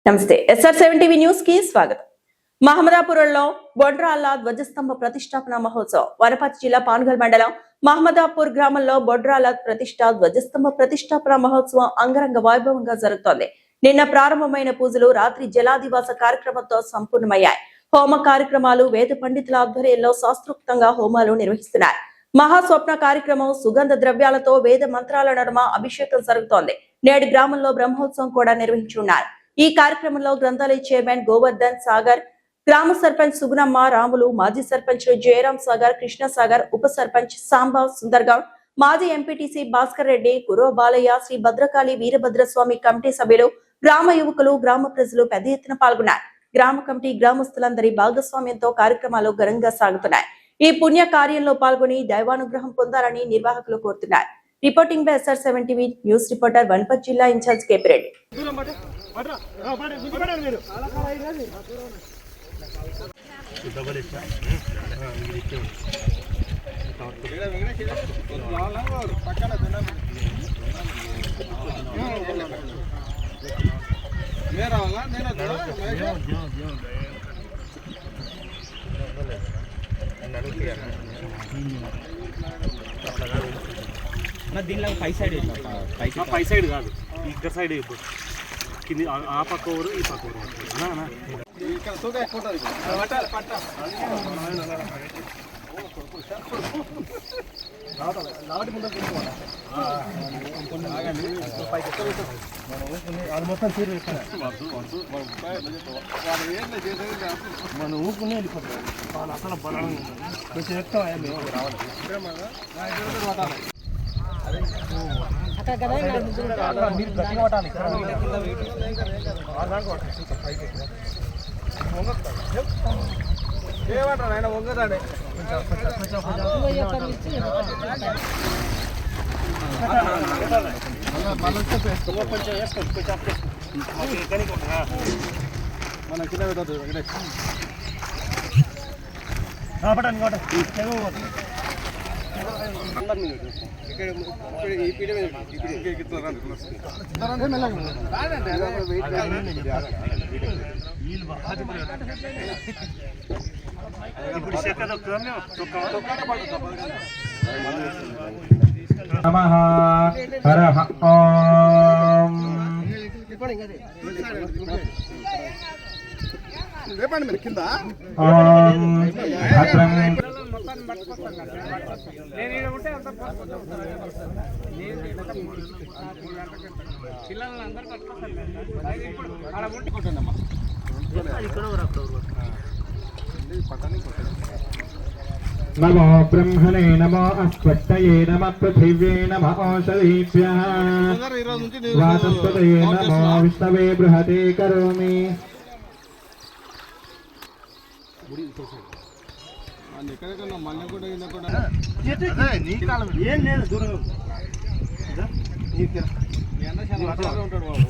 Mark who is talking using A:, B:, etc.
A: నమస్తే SR7 TV news కి స్వాగతం. మహమ్మదాపురంలో బొడ్రాల ధ్వజస్తంభ ప్రతిష్టాపన మహోత్సవం. వనపర్తి జిల్లా పాన్గల్ మండలం మహమ్మదాపూర్ గ్రామంలో బొడ్రాల ధ్వజస్తంభ ప్రతిష్టాపన మహోత్సవం అంగరంగ వైభవంగా జరుగుతోంది. నిన్న ప్రారంభమైన పూజలు రాత్రి జలాదివాస కార్యక్రమంతో సంపూర్ణమయ్యాయి. హోమ కార్యక్రమాలు వేద పండితుల ఆధ్వర్యంలో శాస్త్రోక్తంగా హోమాలు నిర్వహిస్తున్నారు. మహాస్వప్న కార్యక్రమం సుగంధ ద్రవ్యాలతో వేద మంత్రాల నడుమ అభిషేకం జరుగుతోంది. నేడు గ్రామంలో బ్రహ్మోత్సవం కూడా నిర్వహించున్నారు. ఈ కార్యక్రమంలో గ్రంథాలయ చైర్మన్ గోవర్ధన్ సాగర్, గ్రామ సర్పంచ్ సుగుణమ్మ, రాములు, మాజీ సర్పంచ్ జయరాం సాగర్, కృష్ణ సాగర్, ఉప సర్పంచ్ సాంబా సుందర్గౌడ్, మాజీ ఎంపీటీసీ భాస్కర్ రెడ్డి, కురవ బాలయ్య, శ్రీ భద్రకాళి వీరభద్రస్వామి కమిటీ సభ్యులు, గ్రామ యువకులు, గ్రామ ప్రజలు పెద్ద ఎత్తున పాల్గొన్నారు. గ్రామ కమిటీ గ్రామస్తులందరి భాగస్వామ్యంతో కార్యక్రమాలు ఘనంగా సాగుతున్నాయి. ఈ పుణ్య కార్యంలో పాల్గొని దైవానుగ్రహం పొందాలని నిర్వాహకులు కోరుతున్నారు. Reporting by SR7 TV news reporter Wanaparthy జిల్లా ఇన్ఛార్జ్ కేపీ రెడ్డి.
B: దీనిలో పై సైడ్ కాదు, ఇక్కడ సైడ్ కింది ఆ పక్క ఊరు ఈ పక్క ఊరు మొత్తం తీరు మనం ఊపుకునే వెళ్ళిపోతాం. అసలు బలం కొంచెం ఎక్కువ రావాలి. మీరు గట్టిగా పట్టాలి. ఏమంటారు ఆయన వంగదాడే మన కింద పెట్టదు
C: నమః హరః ఓం.
B: రేపండి మీరు కింద
C: నమో బ్రహ్మణే నమో అస్వత్తయే నమః పృథివ్యే నమః ఓషధీభ్యః వాచస్పతయే నమో విష్ణవే బృహతే కరోమి.
B: ఏం లేదు దూరం ఉంటాడు వాడు.